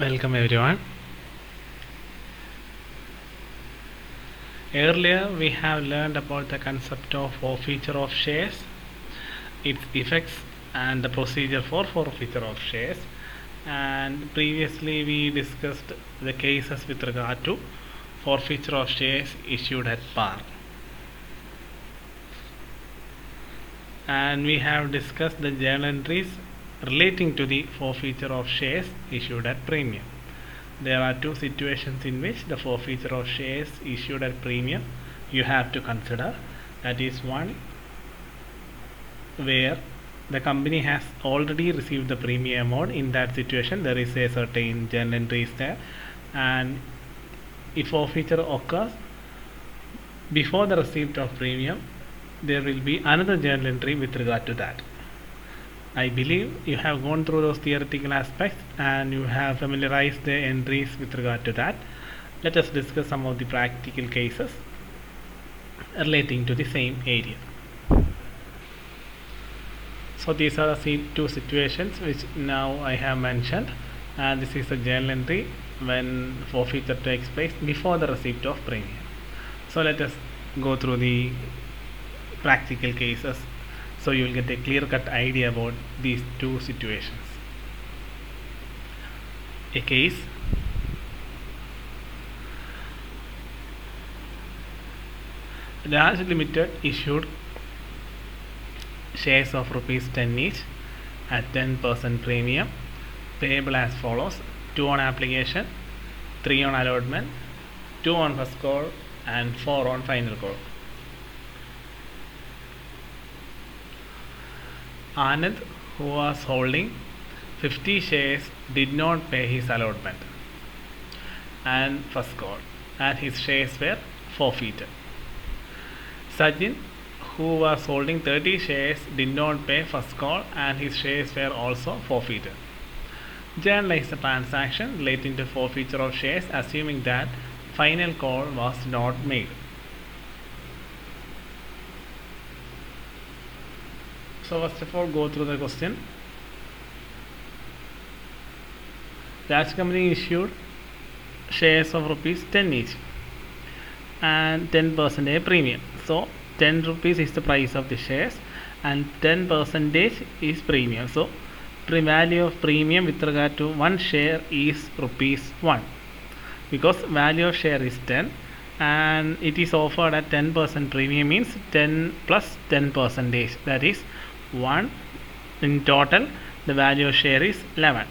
Welcome everyone. Earlier we have learned about the concept of forfeiture of shares, its effects and the procedure for forfeiture of shares, and previously we discussed the cases with regard to forfeiture of shares issued at par, and we have discussed the journal entries relating to the forfeiture of shares issued at premium. There are two situations in which the forfeiture of shares issued at premium you have to consider. That is, one where the company has already received the premium amount. In that situation there is a certain journal entry is there, and if forfeiture occurs before the receipt of premium, there will be another journal entry with regard to that. I believe you have gone through those theoretical aspects and you have familiarized the entries with regard to that. Let us discuss some of the practical cases relating to the same area. So these are the two situations which now I have mentioned, and this is a journal entry when forfeiture takes place before the receipt of premium. So let us go through the practical cases so you will get a clear-cut idea about these two situations. A case: Raj Limited issued shares of ₹10 each at 10% premium, payable as follows: 2 on application, 3 on allotment, 2 on first call and 4 on final call. Anand, who was holding 50 shares, did not pay his allotment and first call, and his shares were forfeited. Sajin, who was holding 30 shares, did not pay first call and his shares were also forfeited. Journalize the transaction relating to forfeiture of shares, assuming that final call was not made. So first of all, go through the question. Raj Company issued shares of ₹10 each and 10% premium. So 10 rupees is the price of the shares and 10% is premium. So value of premium with regard to one share is ₹1, because value of share is 10 and it is offered at 10% premium, means 10 plus 10%, that is 1. In total the value of share is 11.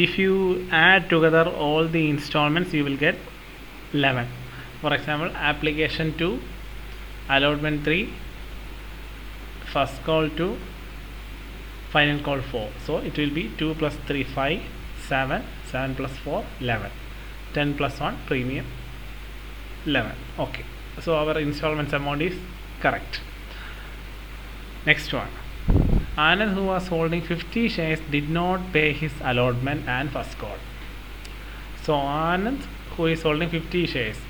If you add together all the installments, you will get 11. For example, application 2, allotment 3, first call 2, final call 4. So it will be 2 plus 3 5, 7, 7 plus 4 11, 10 plus 1 premium 11. Okay, so our installments amount is correct. Next one, Anand, who was holding 50 shares, did not pay his allotment and first call. So Anand, who is holding 50 shares,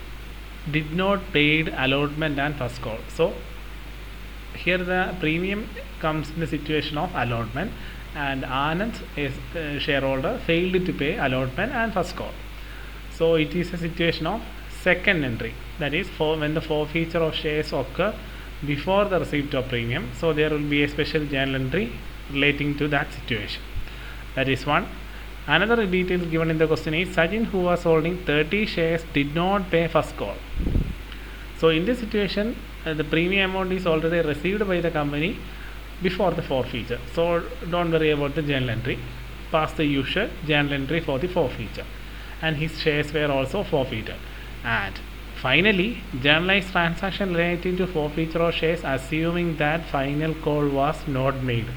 did not pay allotment and first call. So here the premium comes in the situation of allotment, and Anand is shareholder failed to pay allotment and first call. So it is a situation of second entry, that is when the forfeiture of shares occur before the receipt of premium. So there will be a special journal entry relating to that situation. That is one. Another details given in the question is Sajin, who was holding 30 shares, did not pay first call. So in this situation the premium amount is already received by the company before the forfeiture. So don't worry about the journal entry. Pass the usual journal entry for the forfeiture, and his shares were also forfeited. And finally, journalize transaction relating to forfeiture of shares, assuming that final call was not made.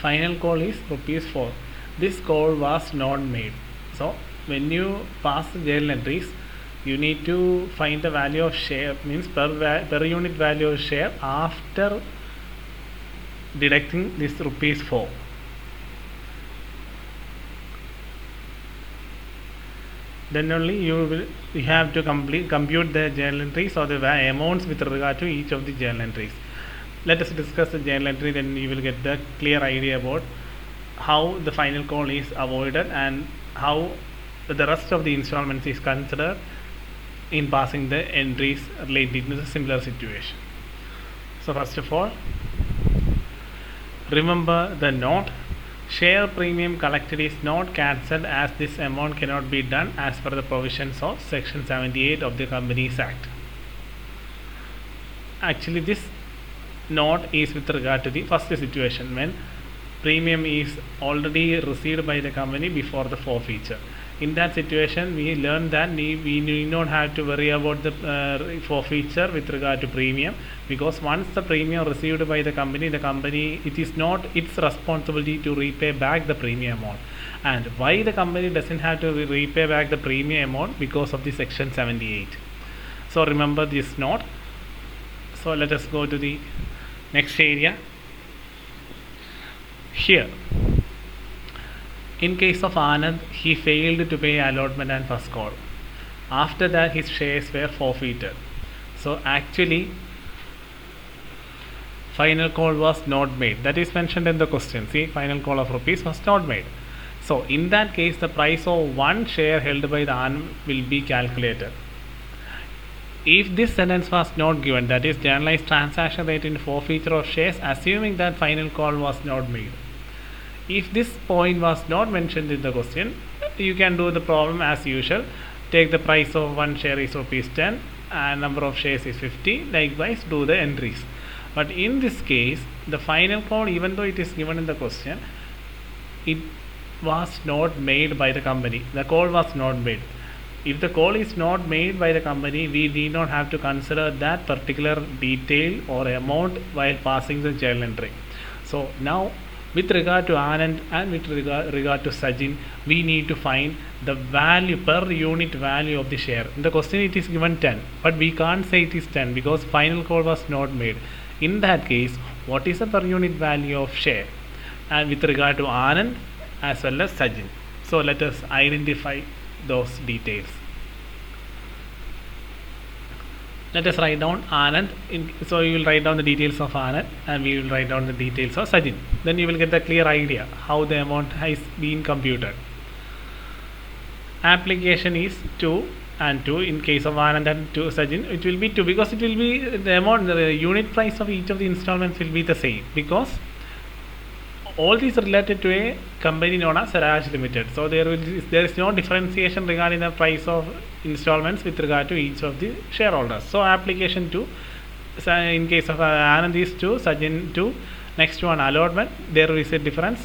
Final call is ₹4. This call was not made. So when you pass the journal entries, you need to find the value of share, means per unit value of share after deducting this ₹4. Then only you have to compute the journal entries or the amounts with regard to each of the journal entries. Let us discuss the journal entry, then you will get the clear idea about how the final call is avoided and how the rest of the installments is considered in passing the entries related to the similar situation. So first of all, remember the note. Share premium collected is not cancelled as this amount cannot be done as per the provisions of section 78 of the Companies Act. Actually, this note is with regard to the first situation when premium is already received by the company before the forfeiture. In that situation, we learned that we need not have to worry about the forfeiture with regard to premium, because once the premium received by the company, it is not its responsibility to repay back the premium amount. And why the company doesn't have to repay back the premium amount? Because of the section 78. So remember this note. So let us go to the next area. Here, in case of Anand, he failed to pay allotment and first call. After that, his shares were forfeited. So actually, final call was not made. That is mentioned in the question. See, final call of rupees was not made. So in that case, the price of one share held by the Anand will be calculated. If this sentence was not given, that is generalized transaction rate in forfeiture of shares, assuming that final call was not made. If this point was not mentioned in the question, you can do the problem as usual. Take the price of one share is rupees 10 and number of shares is 50. Likewise, do the entries. But in this case, the final call, even though it is given in the question, it was not made by the company. The call was not made. If the call is not made by the company, we need not have to consider that particular detail or amount while passing the journal entry. So now, with regard to Anand and with regard to Sajin, we need to find the value, per unit value of the share. In the question it is given 10, but we can't say it is 10 because final call was not made. In that case, what is the per unit value of share? And with regard to Anand as well as Sajin. So let us identify those details. Let us write down Anand. So you will write down the details of Anand and we will write down the details of Sajin. Then you will get the clear idea how the amount has been computed. Application is 2 and 2. In case of Anand and 2 Sajin, it will be 2 because it will be the amount, the unit price of each of the installments will be the same, because all these related to a company known as Swaraj Limited. So there is no differentiation regarding the price of installments with regard to each of the shareholders. So application 2, in case of Anand is 2, Sajin 2. Next one, allotment, there is a difference.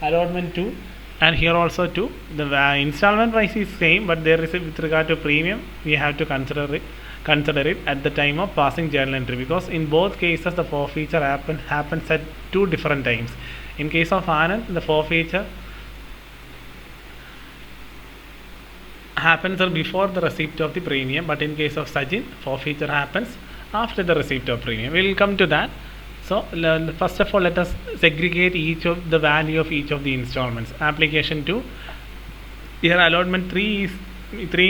Allotment 2 and here also 2. The installment price is same, but there is a, with regard to premium, we have to consider it at the time of passing journal entry, because in both cases the forfeiture happens at two different times. In case of Anand, the forfeiture happens before the receipt of the premium, but in case of Sajin, forfeiture happens after the receipt of premium. We will come to that. So first of all, let us segregate each of the value of each of the installments. Application 2, here allotment 3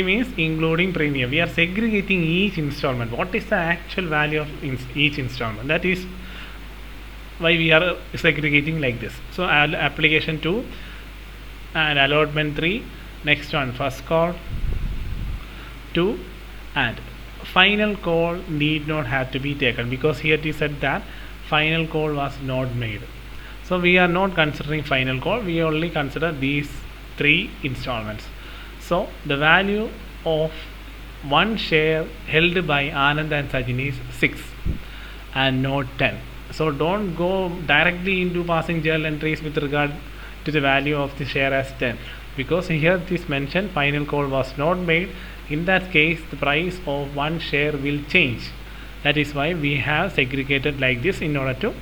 means including premium. We are segregating each installment. What is the actual value of each installment? That is why we are segregating like this. So application 2 and allotment 3. Next one, first call 2 and final call need not have to be taken, because here it is said that final call was not made. So we are not considering final call. We only consider these 3 installments. So the value of one share held by Anand and Sajin is 6 and not 10. So don't go directly into passing journal entries with regard to the value of the share as 10, because here it is mentioned final call was not made. In that case, the price of one share will change. That is why we have segregated like this in order to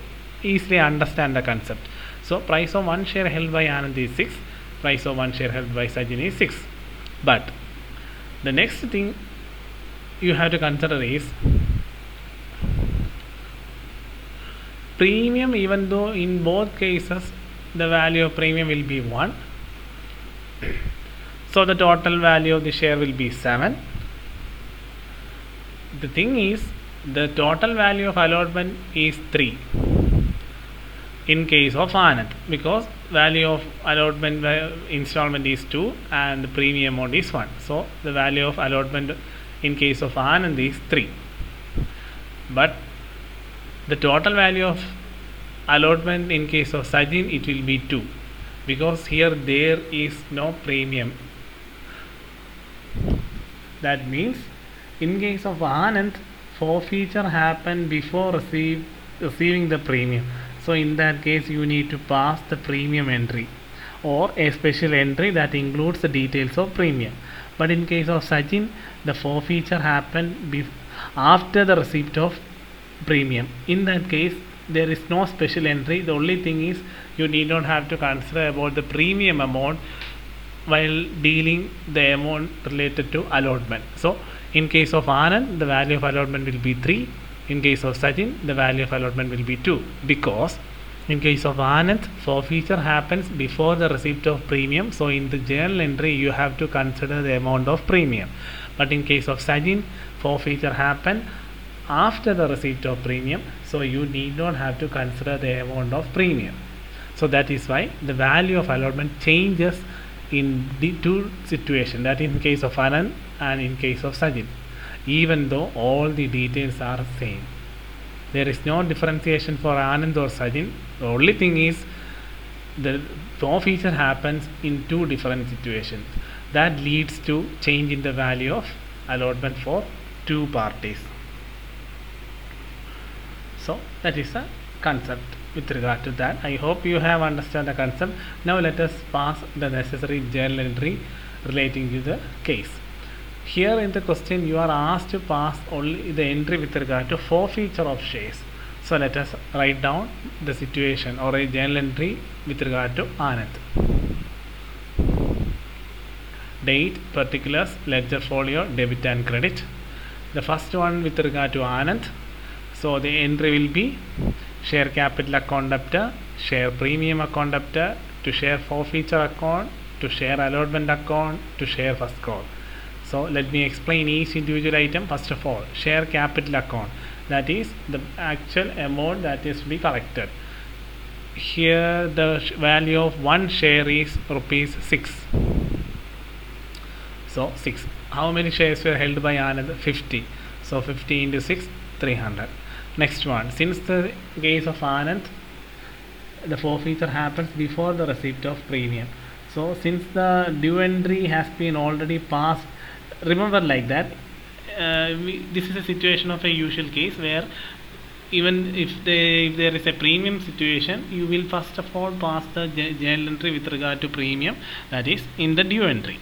easily understand the concept. So price of one share held by Anand is 6, price of one share held by Sajin is 6. But the next thing you have to consider is premium. Even though in both cases the value of premium will be 1, so the total value of the share will be 7. The thing is, the total value of allotment is 3. in case of Anand, because value of allotment installment is 2 and the premium amount is 1. So the value of allotment in case of Anand is 3. But the total value of allotment in case of Sajin, it will be 2, because here there is no premium. That means in case of Anand, forfeiture happened before receiving the premium. So in that case you need to pass the premium entry or a special entry that includes the details of premium. But in case of Sajin, the forfeiture happened after the receipt of premium. In that case there is no special entry. The only thing is you need not have to consider about the premium amount while dealing the amount related to allotment. So in case of Anand, the value of allotment will be 3. In case of Sajin, the value of allotment will be 2, because in case of Anand, forfeiture happens before the receipt of premium. So in the journal entry you have to consider the amount of premium. But in case of Sajin, forfeiture happened after the receipt of premium, so you need not have to consider the amount of premium. So that is why the value of allotment changes in the two situations, that in case of Anand and in case of Sajin, even though all the details are same. There is no differentiation for Anand or Sajin. The only thing is the forfeiture happens in two different situations. That leads to change in the value of allotment for two parties. So that is the concept with regard to that. I hope you have understood the concept. Now let us pass the necessary journal entry relating to the case. Here in the question you are asked to pass only the entry with regard to forfeiture of shares. So let us write down the situation or a journal entry with regard to Anand. Date, particulars, ledger folio, debit and credit. The first one with regard to Anand. So the entry will be share capital account debtor, share premium account debtor, to share forfeiture account, to share allotment account, to share first call. So let me explain each individual item. First of all, share capital account, that is the actual amount that is to be collected. Here the value of one share is rupees 6. So 6. How many shares were held by Anand? 50. So 50 into 6, 300. Next one, since the case of Anand, the forfeiture happens before the receipt of premium. So since the due entry has been already passed, remember like that, this is a situation of a usual case where even if there is a premium situation, you will first of all pass the journal entry with regard to premium, that is in the due entry.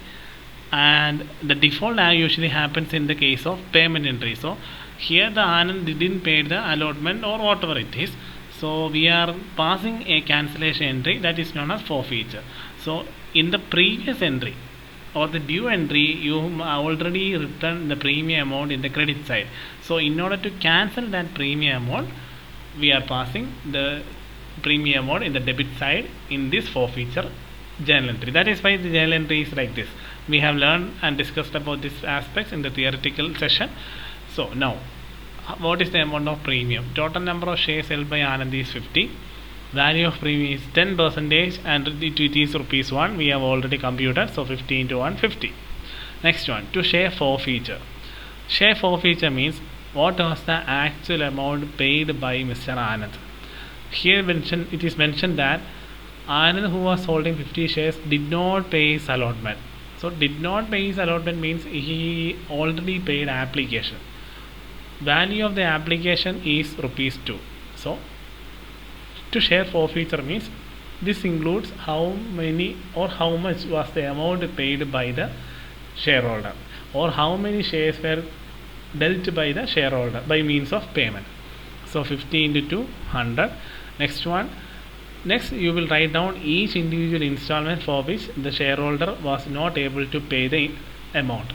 And the default usually happens in the case of payment entry. So here the Anand didn't pay the allotment or whatever it is, so we are passing a cancellation entry that is known as forfeiture. So in the previous entry or the due entry, you already written the premium amount in the credit side. So in order to cancel that premium amount, we are passing the premium amount in the debit side in this forfeiture journal entry. That is why the journal entry is like this. We have learned and discussed about these aspects in the theoretical session. So now, what is the amount of premium? Total number of shares held by Anand is 50. Value of premium is 10% and it is rupees 1. We have already computed. So 50 into 1, 50. Next one, to share forfeiture. Share forfeiture means what was the actual amount paid by Mr. Anand. Here it is mentioned that Anand, who was holding 50 shares, did not pay his allotment. So did not pay his allotment means he already paid application. Value of the application is rupees 2. So to share forfeiture means this includes how many or how much was the amount paid by the shareholder, or how many shares were dealt by the shareholder by means of payment. So 50 into 2, 100. Next one. Next you will write down each individual installment for which the shareholder was not able to pay the amount.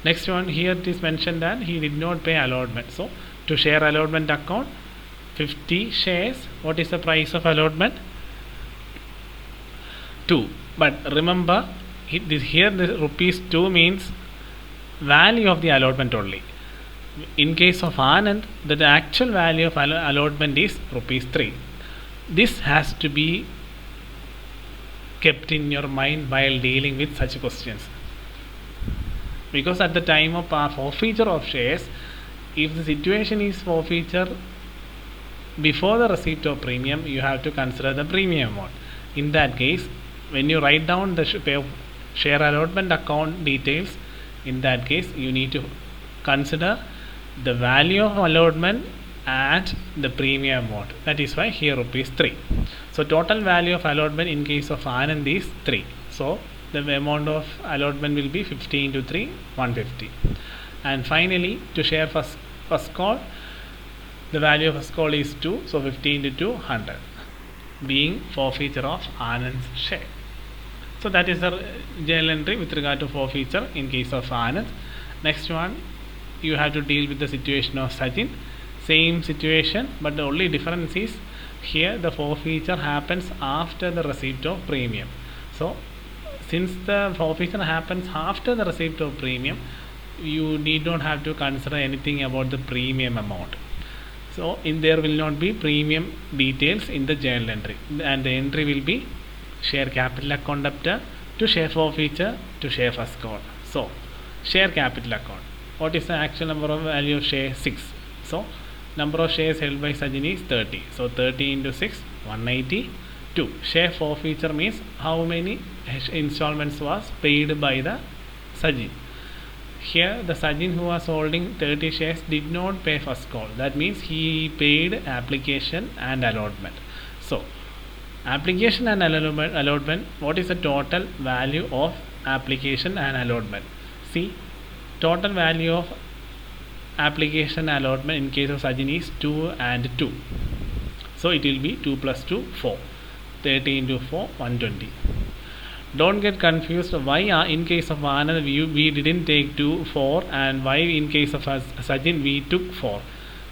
Next one, here it is mentioned that he did not pay allotment. So to share allotment account, 50 shares, what is the price of allotment? 2. But remember, here the rupees 2 means value of the allotment only. In case of Anand, the actual value of allotment is rupees 3. this has to be kept in your mind while dealing with such questions, because at the time of forfeiture of shares, if the situation is forfeiture before the receipt of premium, you have to consider the premium amount. In that case, when you write down the share allotment account details, in that case you need to consider the value of allotment and the premium amount. That is why here rupees 3. So total value of allotment in case of Anand is 3. So the amount of allotment will be 50 into 3, 150. And finally, to share first call, the value of first call is 2, so 50 into 2, 100, being forfeiture of Anand's share. So that is the journal entry with regard to forfeiture in case of Anand. Next one, you have to deal with the situation of Sajin. Same situation, but the only difference is here the forfeiture happens after the receipt of premium. So since the forfeiture happens after the receipt of premium, you need not have to consider anything about the premium amount. So there will not be premium details in the journal entry, and the entry will be share capital account debtor to share forfeiture to share first call. So share capital account, what is the actual number of value of share? 6. So number of shares held by Sajin is 30. So 30 into 6, 182. Share forfeiture means how many installments was paid by the Sajin. Here the Sajin who was holding 30 shares did not pay first call. That means he paid application and allotment. So application and allotment, what is the total value of application and allotment? See, total value of application allotment in case of Sajin is 2 and 2. So it will be 2 plus 2, 4. 30 into 4, 120. Don't get confused why in case of Anand we didn't take 2, 4, and why in case of Sajin we took 4.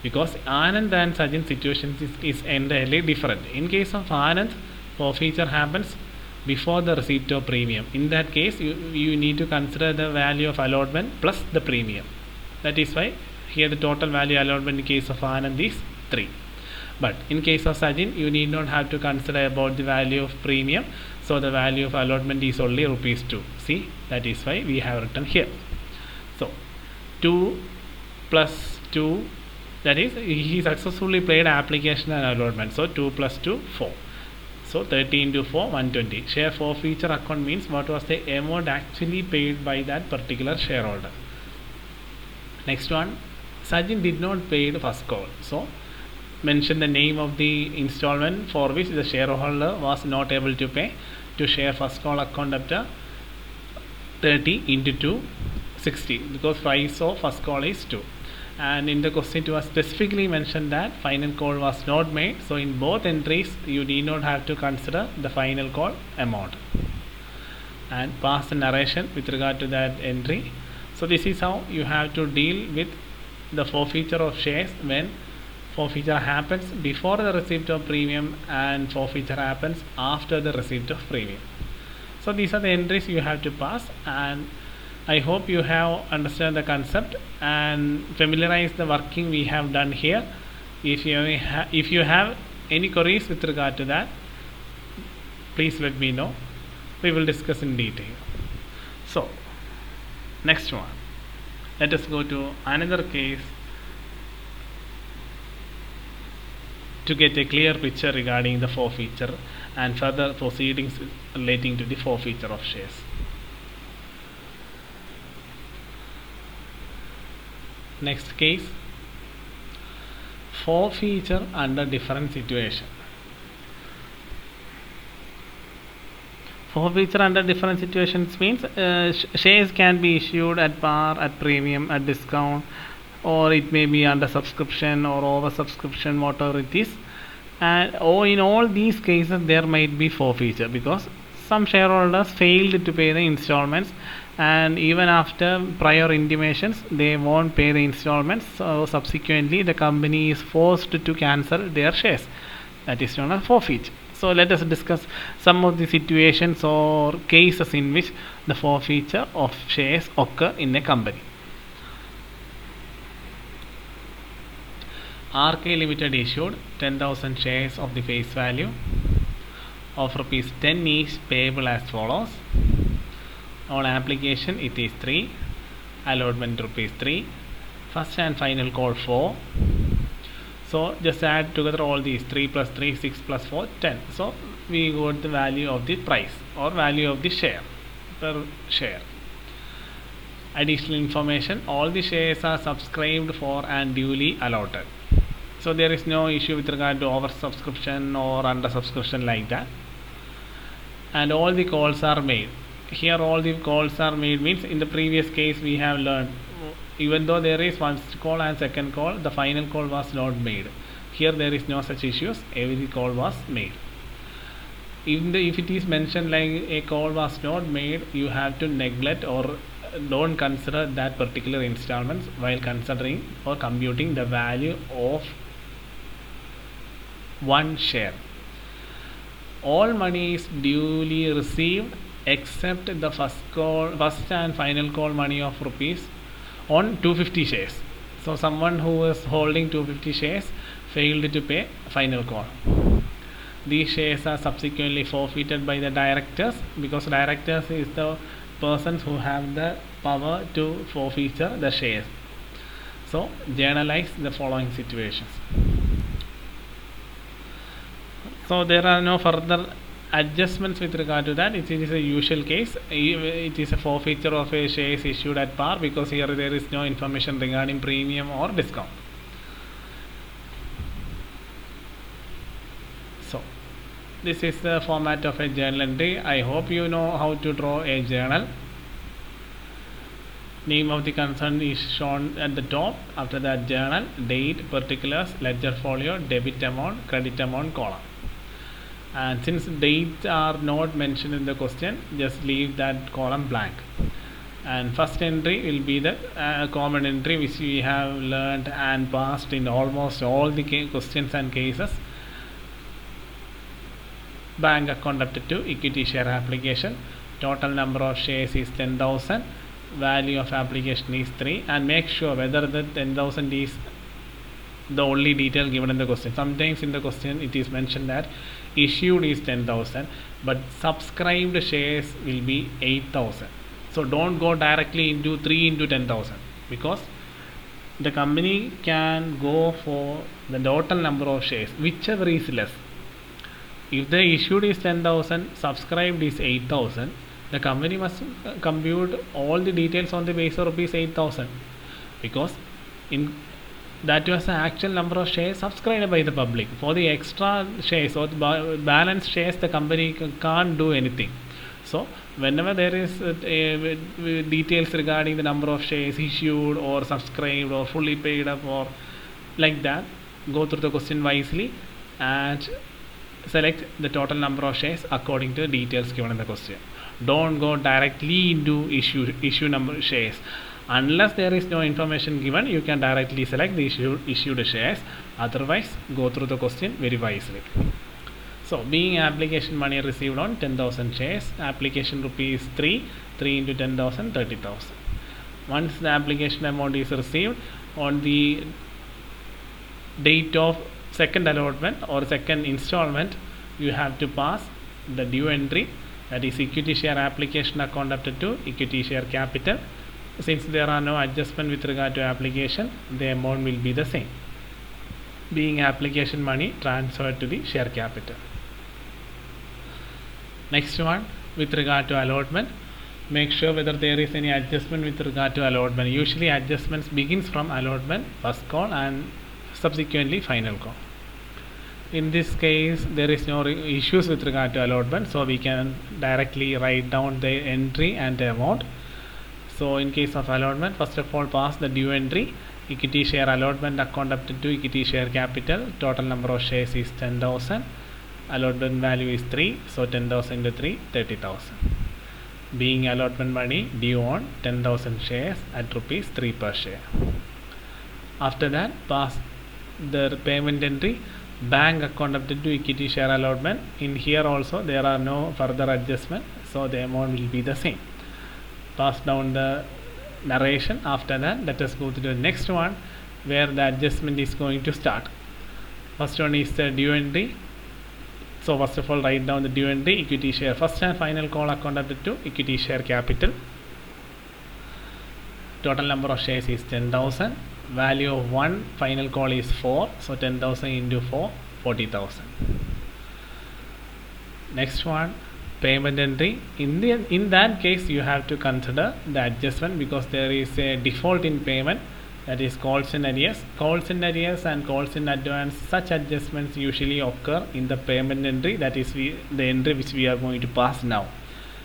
Because Anand and Sajin situation is entirely different. In case of Anand, forfeiture happens before the receipt of premium. In that case, you need to consider the value of allotment plus the premium. That is why here the total value allotment in case of Anand is 3. But in case of Sajin, you need not have to consider about the value of premium. So the value of allotment is only rupees 2. See, that is why we have written here. So 2 plus 2, that is he successfully paid application and allotment. So 2 plus 2, 4. So 30 into 4, 120. Share forfeiture account means what was the amount actually paid by that particular shareholder. Next one, Sajin did not pay the first call. So mention the name of the installment for which the shareholder was not able to pay. To share first call account debtor, 30 into 2, 60, because price of first call is 2. And in the question it was specifically mentioned that final call was not made. So in both entries you need not have to consider the final call amount. And pass the narration with regard to that entry. So this is how you have to deal with the forfeiture of shares when forfeiture happens before the receipt of premium and forfeiture happens after the receipt of premium. So these are the entries you have to pass, and I hope you have understood the concept and familiarized the working we have done here. If you have any queries with regard to that, please let me know. We will discuss in detail. So next one, let us go to another case to get a clear picture regarding the forfeiture and further proceedings relating to the forfeiture of shares. Next case, forfeiture under different situation. Forfeiture under different situations means shares can be issued at par, at premium, at discount, or it may be under subscription or over subscription, whatever it is. And in all these cases there might be forfeiture because some shareholders failed to pay the installments, and even after prior intimations they won't pay the installments. So subsequently the company is forced to cancel their shares. That is known as forfeiture. So let us discuss some of the situations or cases in which the forfeiture of shares occur in a company. RK Limited issued 10,000 shares of the face value of rupees 10 each payable as follows. On application it is 3, allotment rupees 3, first and final call 4. So just add together all these 3 plus 3, 6 plus 4, 10. So we got the value of the price or value of the share per share. Additional information, all the shares are subscribed for and duly allotted. So there is no issue with regard to oversubscription or undersubscription like that. And all the calls are made. Here all the calls are made means in the previous case we have learned even though there is first call and second call, the final call was not made. Here there is no such issues, every call was made. If it is mentioned like a call was not made, you have to neglect or don't consider that particular installments while considering or computing the value of one share. All money is duly received except the first and final call money of rupees on 250 shares. So someone who was holding 250 shares failed to pay final call. These shares are subsequently forfeited by the directors, because directors is the persons who have the power to forfeiture the shares. So journalize the following situations. So there are no further adjustments with regard to that. It is a usual case. It is a forfeiture of a shares issued at par, because here there is no information regarding premium or discount. So this is the format of a journal entry. I hope you know how to draw a journal. Name of the concern is shown at the top. After that, journal, date, particulars, ledger folio, debit amount, credit amount column. And since dates are not mentioned in the question, just leave that column blank. And first entry will be the common entry which we have learned and passed in almost all the questions and cases. Bank account up to equity share application. Total number of shares is 10,000. Value of application is 3, and make sure whether the 10,000 is the only detail given in the question. Sometimes in the question it is mentioned that issued is 10,000 but subscribed shares will be 8,000. So don't go directly into 3 into 10,000, because the company can go for the total number of shares whichever is less. If the issued is 10,000, subscribed is 8,000, the company must compute all the details on the basis of rupees 8,000, because in that was the actual number of shares subscribed by the public. For the extra shares or the balance shares, the company can't do anything. So whenever there is details regarding the number of shares issued or subscribed or fully paid up or like that, go through the question wisely and select the total number of shares according to the details given in the question. Don't go directly into issue number shares. Unless there is no information given, you can directly select the issued shares. Otherwise, go through the question very wisely. So being application money received on 10,000 shares, application rupees 3 into 10,000, 30,000. Once the application amount is received on the date of second allotment or second installment, you have to pass the due entry, that is equity share application account up to equity share capital. Since there are no adjustment with regard to application, the amount will be the same, being application money transferred to the share capital. Next one, with regard to allotment, make sure whether there is any adjustment with regard to allotment. Usually adjustments begins from allotment, first call, and subsequently final call. In this case there is no issues with regard to allotment, so we can directly write down the entry and the amount. So in case of allotment, first of all pass the due entry, equity share allotment account up to equity share capital. Total number of shares is 10,000. Allotment value is 3, so 10,000 into 3, 30,000. Being allotment money due on 10,000 shares at rupees 3 per share. After that, pass the payment entry, bank account up to equity share allotment. In here also there are no further adjustment, so the amount will be the same. Pass down the narration. After that, let us go to the next one, where the adjustment is going to start. First one is the due entry. So first of all, write down the due entry, equity share first and final call accounted to equity share capital. Total number of shares is 10,000. Value of one final call is 4. So 10,000 into 4, 40,000. Next one, payment entry. In that case, you have to consider the adjustment because there is a default in payment, that is calls in arrears. Calls in arrears and calls in advance, such adjustments usually occur in the payment entry, that is the entry which we are going to pass now.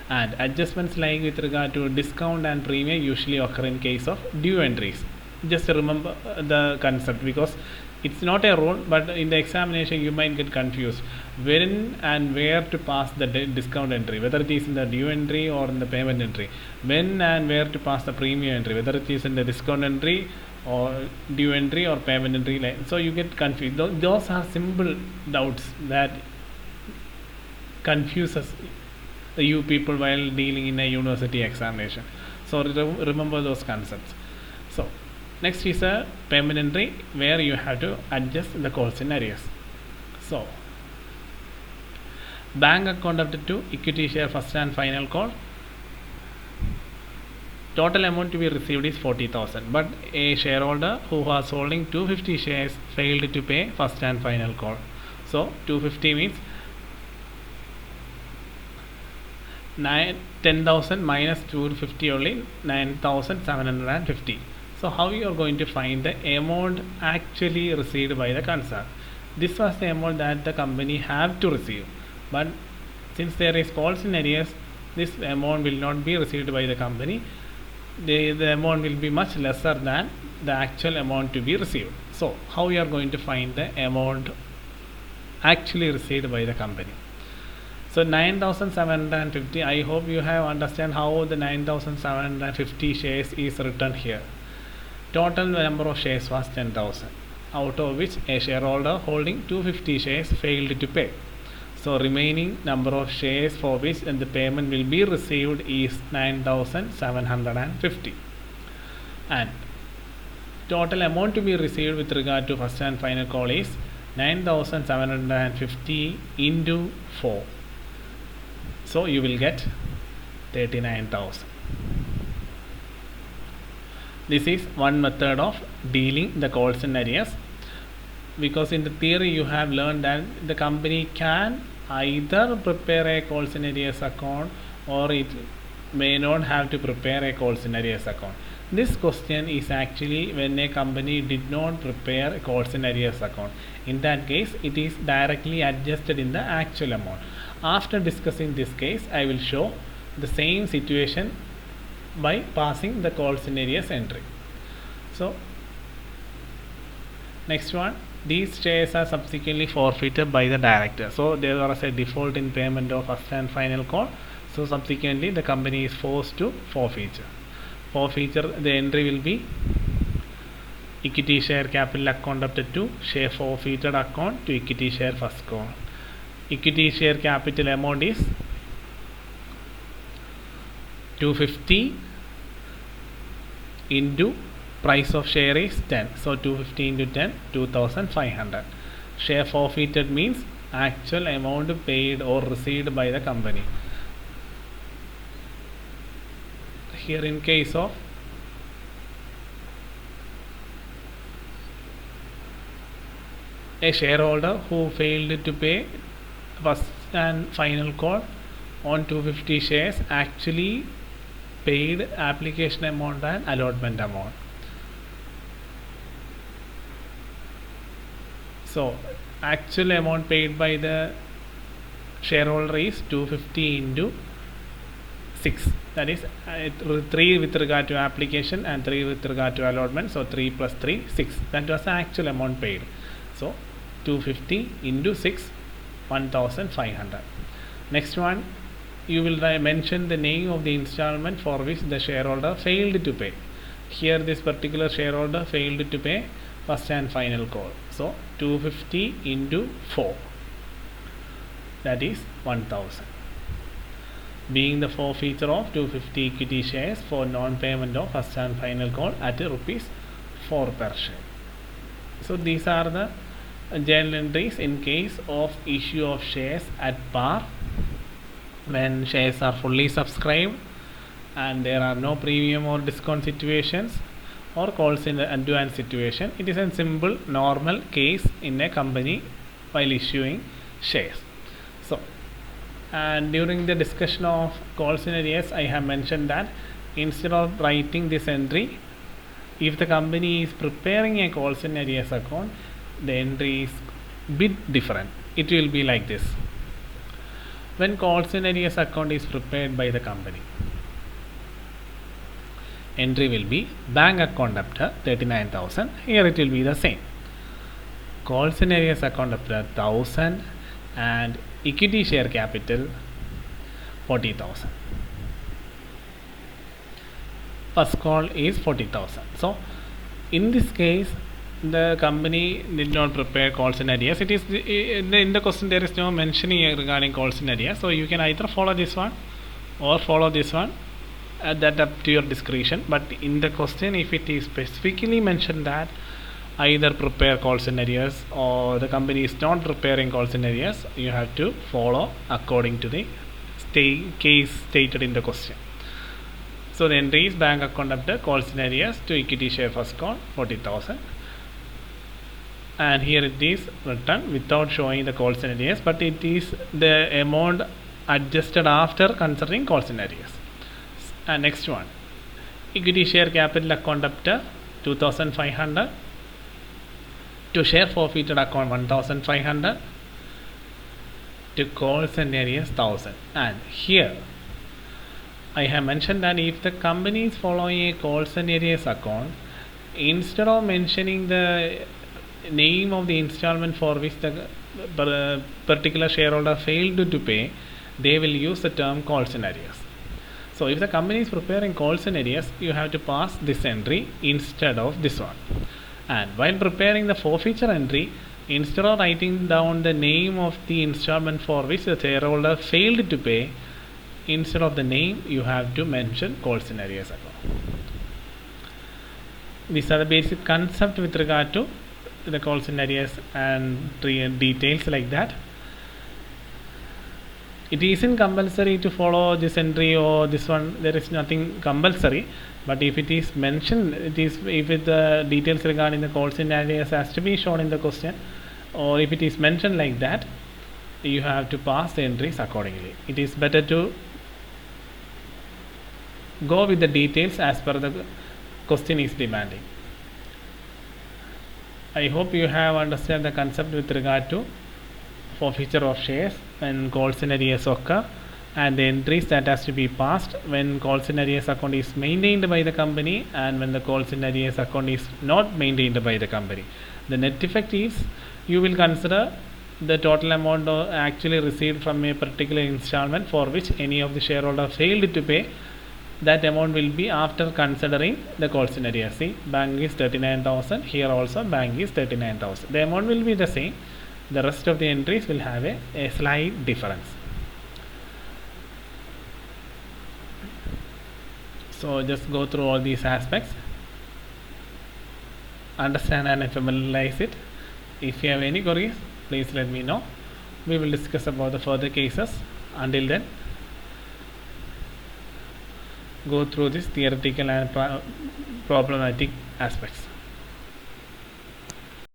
And adjustments like with regard to discount and premium usually occur in case of due entries. Just remember the concept because it's not a rule, but in the examination you might get confused when and where to pass the discount entry, whether it is in the due entry or in the payment entry, when and where to pass the premium entry, whether it is in the discount entry or due entry or payment entry. So you get confused. Those are simple doubts that confuses you people while dealing in a university examination. So remember those concepts. So next is a payment entry where you have to adjust the calls in arrears. So bank account up to equity share first and final call. Total amount to be received is 40,000, but a shareholder who was holding 250 shares failed to pay first and final call. So 250 means 10,000 minus 250 only 9,750. So how you are going to find the amount actually received by the concern? This was the amount that the company have to receive, but since there is calls in arrears, this amount will not be received by the company. The amount will be much lesser than the actual amount to be received. So how we are going to find the amount actually received by the company? So 9,750, I hope you have understand how the 9,750 shares is written here. Total number of shares was 10,000, out of which a shareholder holding 250 shares failed to pay. So remaining number of shares for which the payment will be received is 9,750. And total amount to be received with regard to first and final call is 9,750 into 4. So you will get 39,000. This is one method of dealing the calls in arrears, because in the theory you have learned that the company can either prepare a calls in arrears account or it may not have to prepare a calls in arrears account. This question is actually when a company did not prepare a calls in arrears account. In that case, it is directly adjusted in the actual amount. After discussing this case, I will show the same situation by passing the calls in arrears entry. So next one, these shares are subsequently forfeited by the director. So there was a default in payment of first and final call. So subsequently the company is forced to forfeiture. The entry will be equity share capital account up to share forfeited account to equity share first call. Equity share capital amount is 250 into price of share is 10. So 250 into 10, 2,500. Share forfeited means actual amount paid or received by the company. Here in case of a shareholder who failed to pay first and final call on 250 shares actually paid application amount and allotment amount. So actual amount paid by the shareholder is 250 into 6, that is 3 with regard to application and 3 with regard to allotment. So 3 plus 3, 6. That was the actual amount paid. So 250 into 6, 1,500. Next one, you will mention the name of the installment for which the shareholder failed to pay. Here this particular shareholder failed to pay first and final call. So 250 into 4, that is 1,000. Being the forfeiture of 250 equity shares for non-payment of first and final call at rupees 4 per share. So these are the journal entries in case of issue of shares at par, when shares are fully subscribed and there are no premium or discount situations or calls in the advance situation. It is a simple normal case in a company while issuing shares. So, and during the discussion of calls in arrears, I have mentioned that instead of writing this entry, if the company is preparing a calls in arrears account, the entry is bit different. It will be like this. When calls in arrears account is prepared by the company, entry will be bank account debtor 39,000. Here it will be the same. Calls in arrears account debtor 1,000 and equity share capital 40,000. First call is 40,000. So in this case, the company did not prepare calls in arrears. It is in the question there is no mentioning regarding calls in arrears. So you can either follow this one or follow this one. That up to your discretion. But in the question, if it is specifically mentioned that either prepare calls in arrears or the company is not preparing calls in arrears, you have to follow according to the case stated in the question. So the entry is bank account debtor calls in arrears to equity share first call 40,000. And here it is written without showing the calls in arrears, but it is the amount adjusted after considering calls in arrears. And next one, equity share capital account debtor 2,500, to share forfeited account 1,500, to calls and arrears 1,000. And here I have mentioned that if the company is following a calls and arrears account, instead of mentioning the name of the installment for which the particular shareholder failed to pay, they will use the term calls and arrears. So if the company is preparing calls and arrears, you have to pass this entry instead of this one. And while preparing the forfeiture entry, instead of writing down the name of the installment for which the shareholder failed to pay, instead of the name you have to mention calls and arrears account. These are the basic concept with regard to the calls and arrears and details like that. It isn't compulsory to follow this entry or this one. There is nothing compulsory, but if it is mentioned, if the details regarding the calls and arrears has to be shown in the question, or if it is mentioned like that, you have to pass the entries accordingly. It is better to go with the details as per the question is demanding. I hope you have understood the concept with regard to forfeiture of shares when calls and arrears occur, and the entries that has to be passed when calls and arrears account is maintained by the company and when the calls and arrears account is not maintained by the company. The net effect is you will consider the total amount actually received from a particular installment for which any of the shareholder failed to pay. That amount will be after considering the calls in arrears. See, bank is 39,000, here also bank is 39,000. The amount will be the same. The rest of the entries will have a slight difference. So just go through all these aspects, understand and familiarize it. If you have any queries, please let me know. We will discuss about the further cases. Until then, go through this theoretical and problematic aspects.